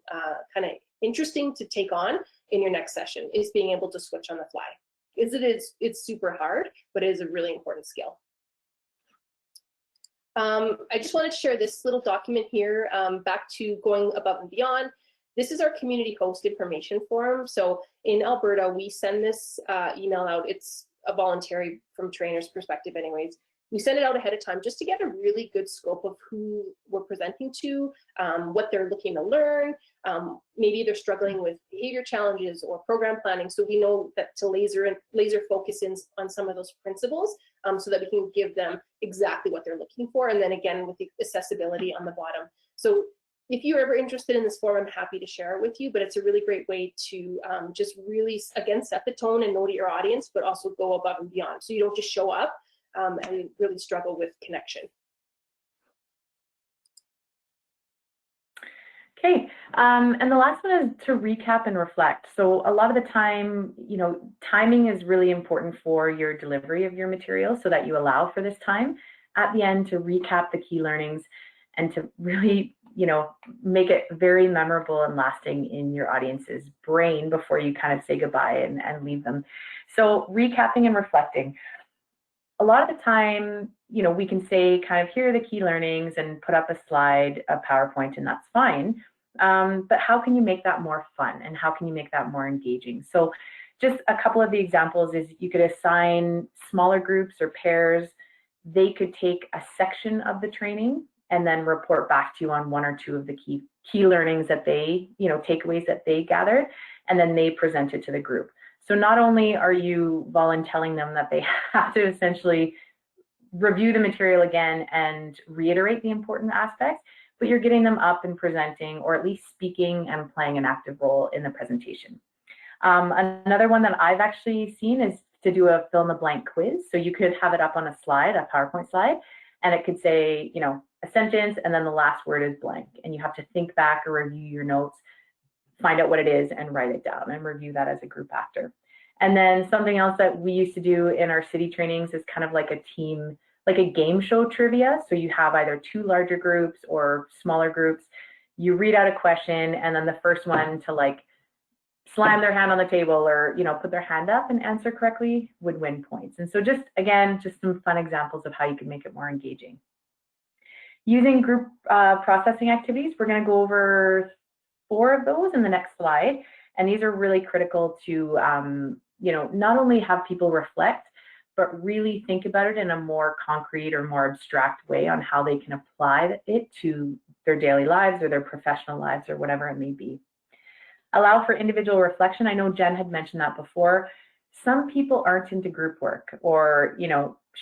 A: kind of interesting to take on in your next session, is being able to switch on the fly. It's super hard, but it is a really important skill. I just wanted to share this little document here, back to going above and beyond. This is our community host information form. So in Alberta, we send this email out. It's a voluntary, from trainers' perspective anyways. We send it out ahead of time just to get a really good scope of who we're presenting to, what they're looking to learn. Maybe they're struggling with behavior challenges or program planning. So we know that to laser focus in on some of those principles, so that we can give them exactly what they're looking for. And then again, with the accessibility on the bottom. So if you're ever interested in this form, I'm happy to share it with you, but it's a really great way to just really, again, set the tone and know to your audience, but also go above and beyond. So you don't just show up and really struggle with connection.
B: Okay, and the last one is to recap and reflect. So a lot of the time, timing is really important for your delivery of your material, so that you allow for this time at the end to recap the key learnings and to really, make it very memorable and lasting in your audience's brain before you kind of say goodbye and leave them. So recapping and reflecting. A lot of the time, we can say kind of, here are the key learnings and put up a slide, a PowerPoint, and that's fine. But how can you make that more fun, and how can you make that more engaging? So just a couple of the examples is you could assign smaller groups or pairs. They could take a section of the training and then report back to you on one or two of the key learnings that they, takeaways that they gathered, and then they present it to the group. So not only are you volunteering them that they have to essentially review the material again and reiterate the important aspects, but you're getting them up and presenting, or at least speaking and playing an active role in the presentation. Another one that I've actually seen is to do a fill in the blank quiz. So you could have it up on a slide, a PowerPoint slide, and it could say, a sentence, and then the last word is blank. And you have to think back or review your notes, find out what it is, and write it down and review that as a group after. And then something else that we used to do in our city trainings is kind of like a team, like a game show trivia. So you have either two larger groups or smaller groups. You read out a question, and then the first one to slam their hand on the table or, put their hand up and answer correctly would win points. And so just some fun examples of how you can make it more engaging. Using group processing activities, we're going to go over 4 of those in the next slide. And these are really critical to, not only have people reflect, but really think about it in a more concrete or more abstract way on how they can apply it to their daily lives or their professional lives or whatever it may be. Allow for individual reflection. I know Jen had mentioned that before. Some people aren't into group work or,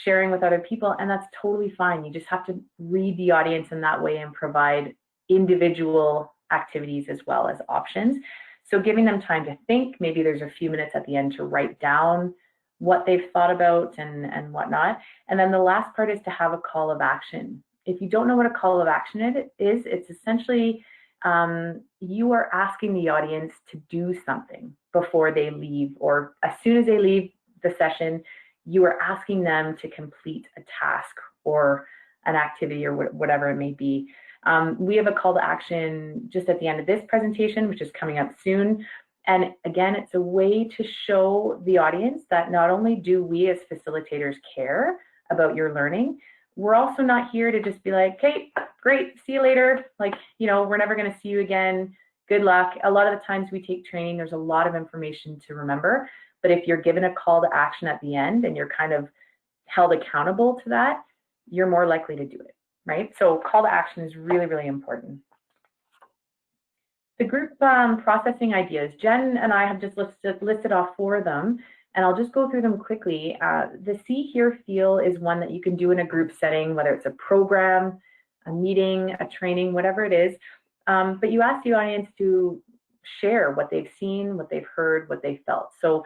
B: sharing with other people, and that's totally fine. You just have to read the audience in that way and provide individual activities as well as options. So giving them time to think, maybe there's a few minutes at the end to write down what they've thought about and whatnot. And then the last part is to have a call of action. If you don't know what a call of action is, it's essentially you are asking the audience to do something before they leave, or as soon as they leave the session, you are asking them to complete a task or an activity or whatever it may be. We have a call to action just at the end of this presentation, which is coming up soon. And again, it's a way to show the audience that not only do we as facilitators care about your learning, we're also not here to just be like, hey, great, see you later. We're never going to see you again. good luck. A lot of the times we take training, there's a lot of information to remember, but if you're given a call to action at the end and you're kind of held accountable to that, you're more likely to do it, right? So call to action is really, really important. The group processing ideas, Jen and I have just listed off 4 of them, and I'll just go through them quickly. The see, hear, feel is one that you can do in a group setting, whether it's a program, a meeting, a training, whatever it is. But you ask the audience to share what they've seen, what they've heard, what they felt. So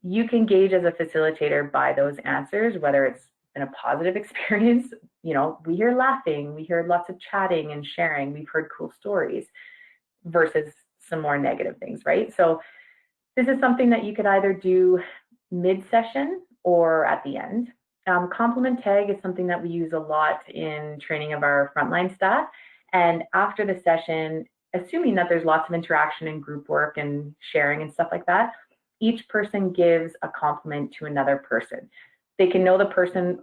B: you can gauge as a facilitator by those answers, whether it's been a positive experience. You know, we hear laughing, we hear lots of chatting and sharing, we've heard cool stories, versus some more negative things, right? So this is something that you could either do mid-session or at the end. Compliment tag is something that we use a lot in training of our frontline staff. And after the session, assuming that there's lots of interaction and group work and sharing and stuff like that, each person gives a compliment to another person. They can know the person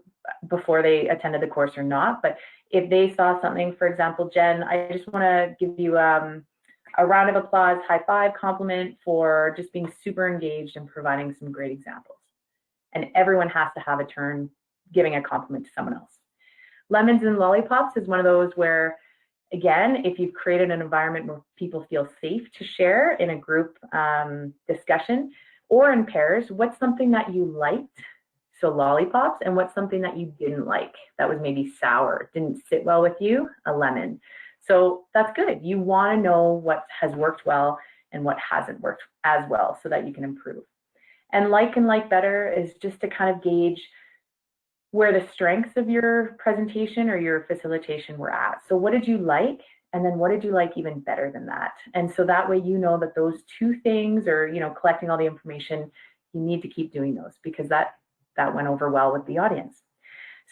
B: before they attended the course or not, but if they saw something, for example, Jen, I just want to give you a round of applause, high five, compliment for just being super engaged and providing some great examples. And everyone has to have a turn giving a compliment to someone else. Lemons and lollipops is one of those where, again, if you've created an environment where people feel safe to share in a group discussion or in pairs, what's something that you liked? So lollipops, and what's something that you didn't like, that was maybe sour, didn't sit well with you, a lemon. So that's good. You want to know what has worked well and what hasn't worked as well so that you can improve. And like better is just to kind of gauge where the strengths of your presentation or your facilitation were at. So what did you like? And then what did you like even better than that? And so that way you know that those 2 things, or, you know, collecting all the information, you need to keep doing those because that went over well with the audience.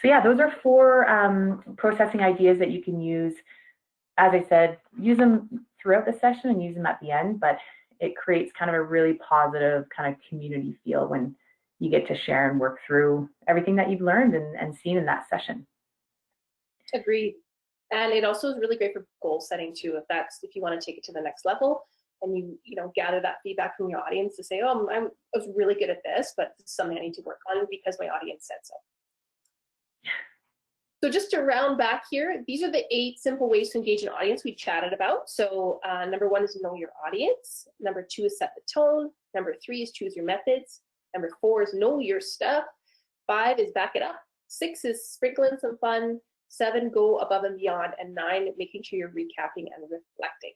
B: So yeah, those are 4 processing ideas that you can use. As I said, use them throughout the session and use them at the end, but it creates kind of a really positive kind of community feel when you get to share and work through everything that you've learned and seen in that session. Agreed.
A: And it also is really great for goal setting too, if you want to take it to the next level and you know, gather that feedback from your audience to say, oh, I was really good at this, but this is something I need to work on because my audience said so. So just to round back here, these are the 8 simple ways to engage an audience we chatted about. So number 1 is know your audience. Number 2 is set the tone. Number 3 is choose your methods. Number 4 is know your stuff. 5 is back it up. 6 is sprinkling some fun. 7, go above and beyond. And 9, making sure you're recapping and reflecting.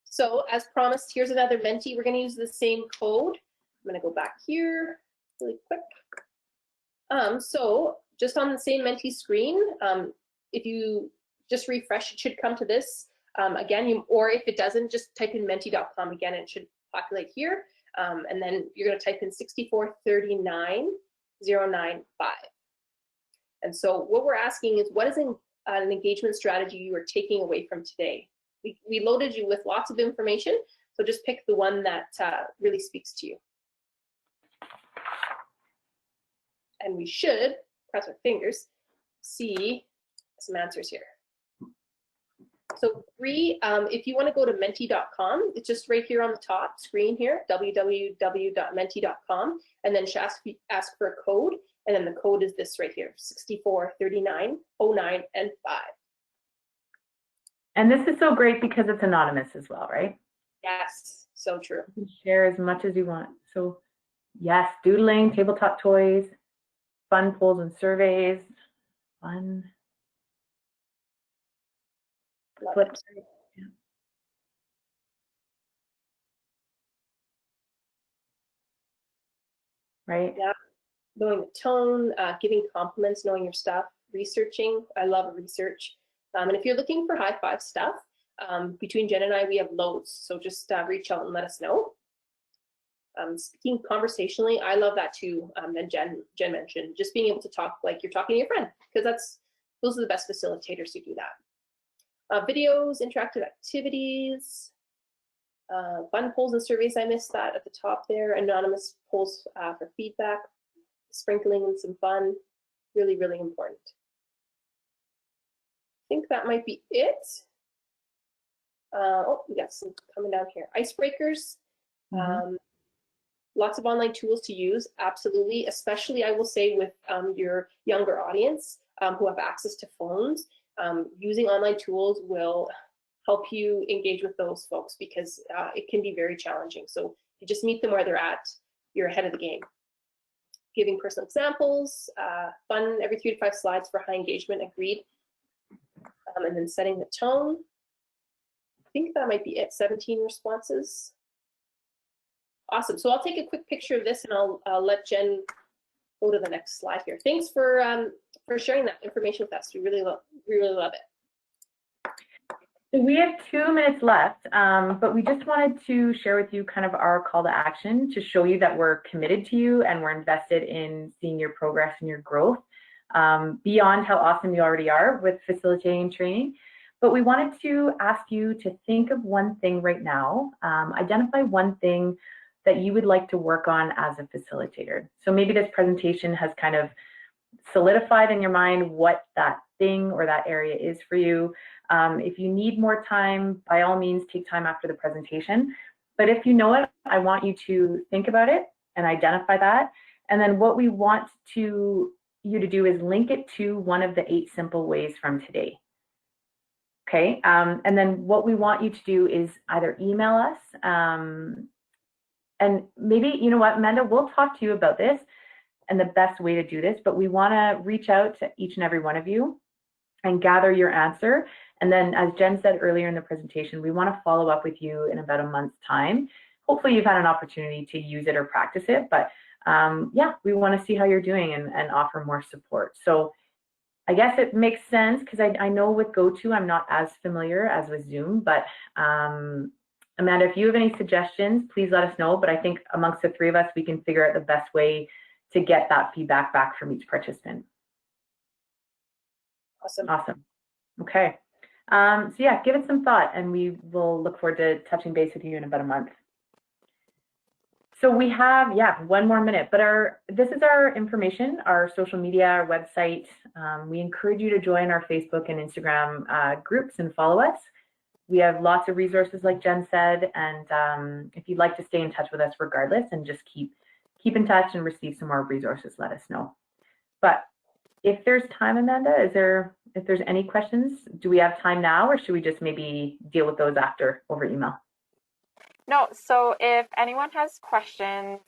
A: So as promised, here's another Menti. We're going to use the same code. I'm going to go back here really quick. So just on the same Menti screen, if you just refresh, it should come to this. Again, or if it doesn't, just type in menti.com again, and it should populate here. And then you're going to type in 6439095. And so what we're asking is, what is an engagement strategy you are taking away from today? We loaded you with lots of information, so just pick the one that really speaks to you. And we should, cross our fingers, see some answers here. So if you want to go to menti.com, it's just right here on the top screen here, www.menti.com, and then ask for a code, and then the code is this right here, 6439095.
B: And this is so great because it's anonymous as well, right?
A: Yes, so true.
B: You can share as much as you want. So yes, doodling, tabletop toys, fun polls and surveys, fun. Flips. Yeah. Right?
A: Yeah. Knowing the tone, giving compliments, knowing your stuff, researching. I love research. And if you're looking for high 5 stuff, between Jen and I, we have loads. So just reach out and let us know. Speaking conversationally, I love that too. And Jen mentioned just being able to talk like you're talking to your friend, because those are the best facilitators who do that. Videos, interactive activities, fun polls and surveys. I missed that at the top there. Anonymous polls for feedback, sprinkling in some fun. Really, really important. I think that might be it. Oh, we got some coming down here. Icebreakers. Lots of online tools to use, absolutely, especially I will say with your younger audience who have access to phones. Using online tools will help you engage with those folks because it can be very challenging. So you just meet them where they're at, you're ahead of the game. Giving personal examples, fun every 3 to 5 slides for high engagement, agreed. And then setting the tone. I think that might be it, 17 responses. Awesome. So I'll take a quick picture of this and I'll let Jen go to the next slide here. Thanks for sharing that information with us. We really love it.
B: So we have 2 minutes left, but we just wanted to share with you kind of our call to action to show you that we're committed to you and we're invested in seeing your progress and your growth beyond how awesome you already are with facilitating and training. But we wanted to ask you to think of one thing right now, identify one thing that you would like to work on as a facilitator. So maybe this presentation has kind of solidified in your mind what that thing or that area is for you. If you need more time, by all means, take time after the presentation. But if you know it, I want you to think about it and identify that. And then what we want you to do is link it to one of the 8 simple ways from today. Okay, and then what we want you to do is either email us, and maybe, you know what, Amanda, we'll talk to you about this and the best way to do this, but we want to reach out to each and every one of you and gather your answer. And then, as Jen said earlier in the presentation, we want to follow up with you in about a month's time. Hopefully you've had an opportunity to use it or practice it, but yeah, we want to see how you're doing and offer more support. So I guess it makes sense because I know with GoTo, I'm not as familiar as with Zoom, but Amanda, if you have any suggestions, please let us know. But I think amongst the 3 of us, we can figure out the best way to get that feedback back from each participant.
A: Awesome.
B: Awesome. Okay. So yeah, give it some thought and we will look forward to touching base with you in about a month. So we have, yeah, 1 more minute, but this is our information, our social media, our website. We encourage you to join our Facebook and Instagram groups and follow us. We have lots of resources like Jen said, and if you'd like to stay in touch with us regardless and just keep in touch and receive some more resources, let us know. But if there's time, Amanda, if there's any questions, do we have time now or should we just maybe deal with those after over email?
E: No, so if anyone has questions,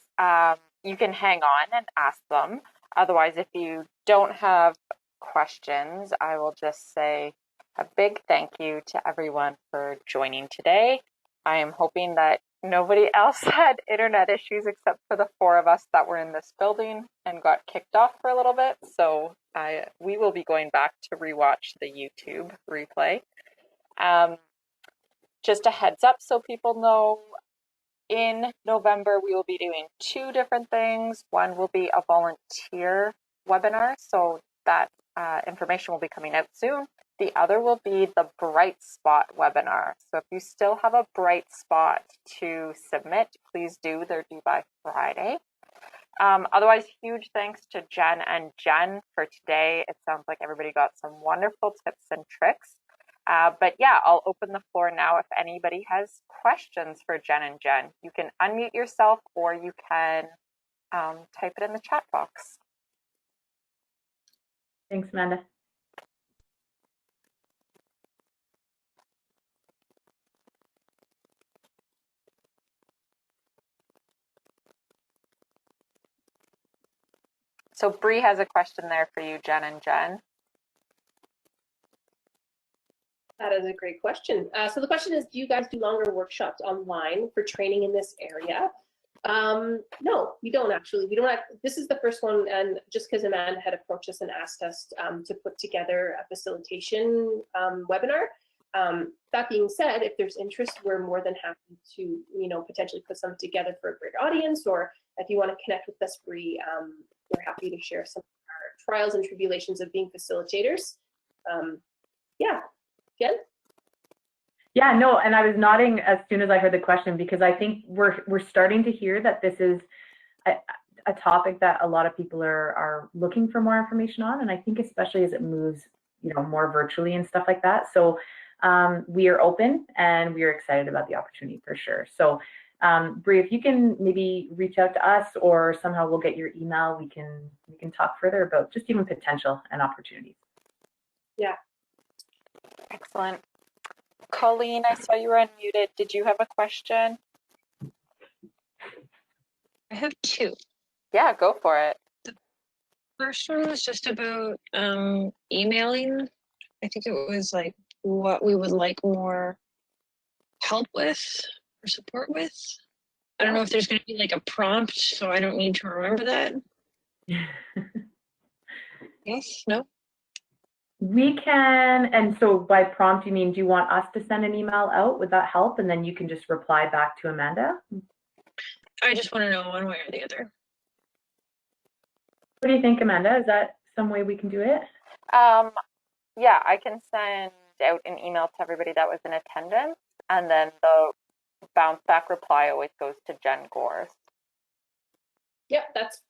E: you can hang on and ask them. Otherwise, if you don't have questions, I will just say a big thank you to everyone for joining today. I am hoping that nobody else had internet issues except for the 4 of us that were in this building and got kicked off for a little bit. So we will be going back to rewatch the YouTube replay. Just a heads up so people know, in November, we will be doing 2 different things. One will be a volunteer webinar, so that information will be coming out soon. The other will be the Bright Spot webinar. So if you still have a Bright Spot to submit, please do. They're due by Friday. Otherwise, huge thanks to Jen and Jen for today. It sounds like everybody got some wonderful tips and tricks. But yeah, I'll open the floor now if anybody has questions for Jen and Jen. You can unmute yourself or you can type it in the chat box.
B: Thanks, Amanda.
E: So Bree has a question there for you, Jen and Jen.
A: That is a great question. So the question is, do you guys do longer workshops online for training in this area? No, we don't actually. We don't. This is the first one, and just because Amanda had approached us and asked us to put together a facilitation webinar. That being said, if there's interest, we're more than happy to, potentially put something together for a greater audience, or if you want to connect with us, Bree, we're happy to share some of our trials and tribulations of being facilitators. Yeah. Jen?
B: Yeah, no, and I was nodding as soon as I heard the question because I think we're starting to hear that this is a topic that a lot of people are looking for more information on, and I think especially as it moves, more virtually and stuff like that. So we are open and we are excited about the opportunity for sure. So Bree, if you can maybe reach out to us or somehow we'll get your email, we can talk further about just even potential and opportunities.
A: Yeah.
E: Excellent. Colleen, I saw you were unmuted. Did you have a question?
F: I have two.
E: Yeah, go for it.
F: First one was just about emailing. I think it was like what we would like more help with or support with. I don't know if there's going to be like a prompt, so I don't need to remember that. Yes? No?
B: We can, and so by prompt, you mean, do you want us to send an email out? Would that help? And then you can just reply back to Amanda?
F: I just want to know one way or the other.
B: What do you think, Amanda? Is that some way we can do it?
E: Yeah, I can send out an email to everybody that was in attendance, and then the bounce back reply always goes to Jen Gore.
A: Yeah, that's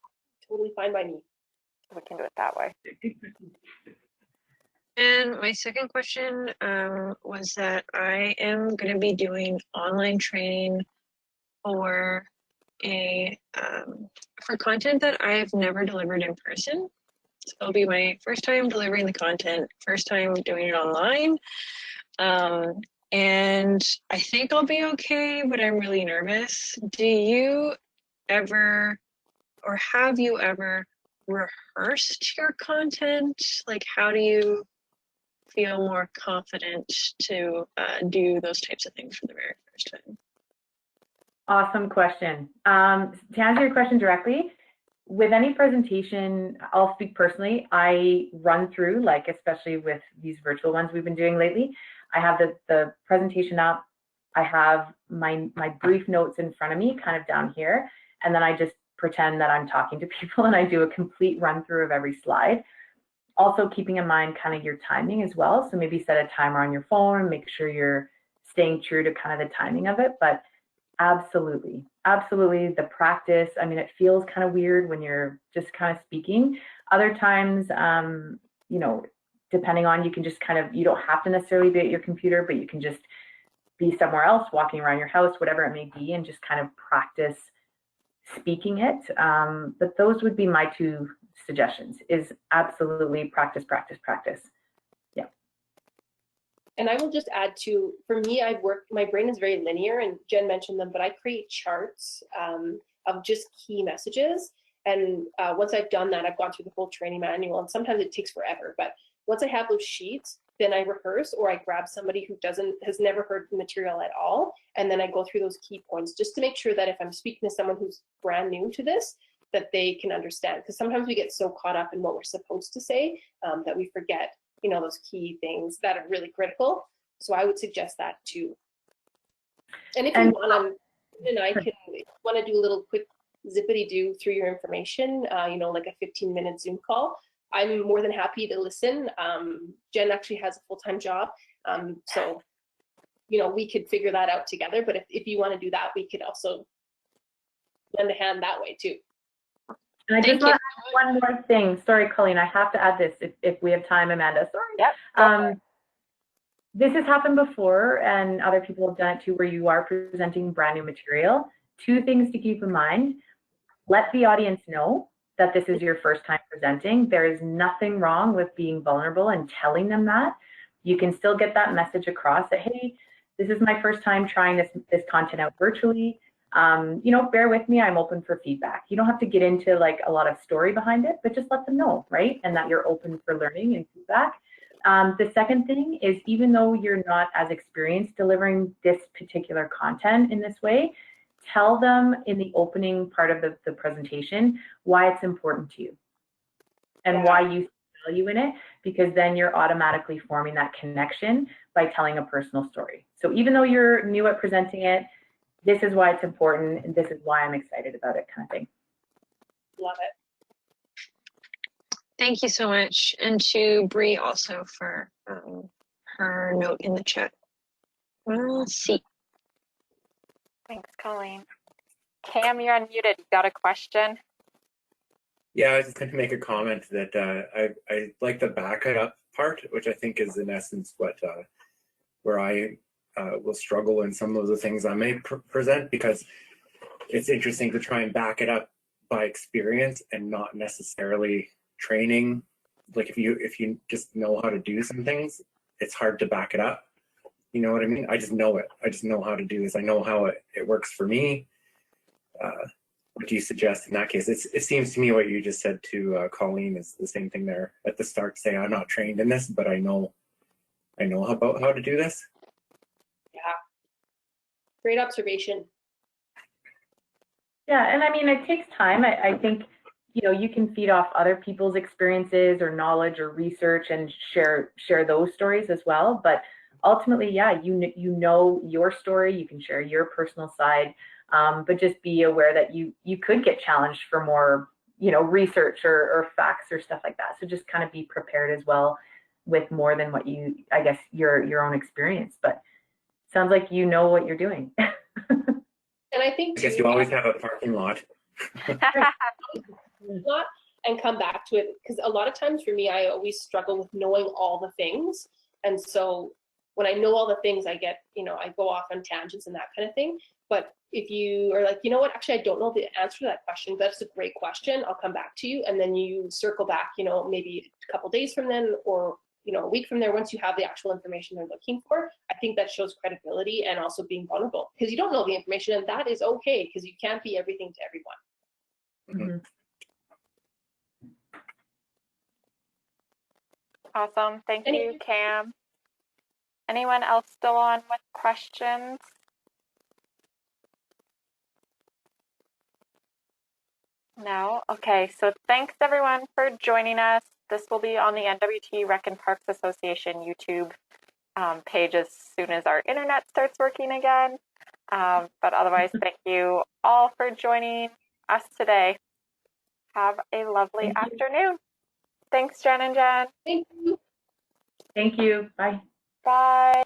A: totally fine by me.
E: We can do it that way.
F: And my second question was that I am going to be doing online training for for content that I've never delivered in person. So it'll be my first time delivering the content, first time doing it online. And I think I'll be okay, but I'm really nervous. Do you ever, or have you ever rehearsed your content? Like, how do you feel more confident to do those types of things for the very first time?
B: Awesome question. To answer your question directly, with any presentation, I'll speak personally, I run through, like especially with these virtual ones we've been doing lately, I have the presentation up, I have my brief notes in front of me, kind of down here, and then I just pretend that I'm talking to people and I do a complete run through of every slide. Also keeping in mind kind of your timing as well. So maybe set a timer on your phone, make sure you're staying true to kind of the timing of it, but absolutely the practice. I mean, it feels kind of weird when you're just kind of speaking. Other times, you know, depending on, you can just kind of, you don't have to necessarily be at your computer, but you can just be somewhere else, walking around your house, whatever it may be, and just kind of practice speaking it. But those would be my two suggestions, is absolutely practice. Yeah.
A: And I will just add to, for me, my brain is very linear, and Jen mentioned them, but I create charts of just key messages. And once I've done that, I've gone through the whole training manual, and sometimes it takes forever. But once I have those sheets, then I rehearse, or I grab somebody who has never heard the material at all, and then I go through those key points just to make sure that if I'm speaking to someone who's brand new to this, that they can understand. Because sometimes we get so caught up in what we're supposed to say that we forget, you know, those key things that are really critical. So I would suggest that too. And if you want, and I can want to do a little quick zippity do through your information, you know, like a 15-minute Zoom call, I'm more than happy to listen. Jen actually has a full-time job, so you know, we could figure that out together. But if you want to do that, we could also lend a hand that way too.
B: And I just want to add one more thing. Sorry, Colleen, I have to add this if we have time, Amanda. Sorry.
E: Yep.
B: This has happened before, and other people have done it too, where you are presenting brand new material. Two things to keep in mind. Let the audience know that this is your first time presenting. There is nothing wrong with being vulnerable and telling them that. You can still get that message across that, hey, this is my first time trying this content out virtually. You know, bear with me, I'm open for feedback. You don't have to get into like a lot of story behind it, but just let them know, right? And that you're open for learning and feedback. The second thing is, even though you're not as experienced delivering this particular content in this way, tell them in the opening part of the presentation why it's important to you and why you see value in it, because then you're automatically forming that connection by telling a personal story. So even though you're new at presenting it, this is why it's important, and this is why I'm excited about it, kind of thing.
A: Love it.
F: Thank you so much. And to Bree also for her note in the chat. We'll see.
E: Thanks, Colleen. Cam, you're unmuted. You got a question?
G: Yeah, I was just going to make a comment that I like the back it up part, which I think is in essence what where I will struggle in some of the things I may present, because it's interesting to try and back it up by experience and not necessarily training. Like if you just know how to do some things, it's hard to back it up. You know what I mean? I just know it. I just know how to do this. I know how it works for me. What do you suggest in that case? It seems to me what you just said to Colleen is the same thing there at the start. Say I'm not trained in this, but I know about how to do this.
A: Yeah, great observation.
B: Yeah, and I mean, it takes time. I think, you know, you can feed off other people's experiences or knowledge or research and share those stories as well. But ultimately, yeah, you know your story. You can share your personal side, but just be aware that you could get challenged for more, you know, research or facts or stuff like that. So just kind of be prepared as well with more than what you, I guess, your own experience. But sounds like you know what you're doing.
A: And I think
G: I guess you always have a parking lot.
A: lot and come back to it, because a lot of times for me, I always struggle with knowing all the things. And so when I know all the things, I get, you know, I go off on tangents and that kind of thing. But if you are like, you know what, actually, I don't know the answer to that question. That's a great question. I'll come back to you. And then you circle back, you know, maybe a couple days from then, or, you know, a week from there, once you have the actual information they're looking for. I think that shows credibility and also being vulnerable, because you don't know the information, and that is okay, because you can't be everything to everyone.
B: Mm-hmm.
E: Awesome. Thank you, Cam. Anyone else still on with questions? No? Okay, so thanks everyone for joining us. This will be on the NWT Rec and Parks Association YouTube page as soon as our internet starts working again. But otherwise, thank you all for joining us today. Have a lovely afternoon. Thanks, Jen and Jen.
A: Thank you.
B: Thank you. Bye.
E: Bye.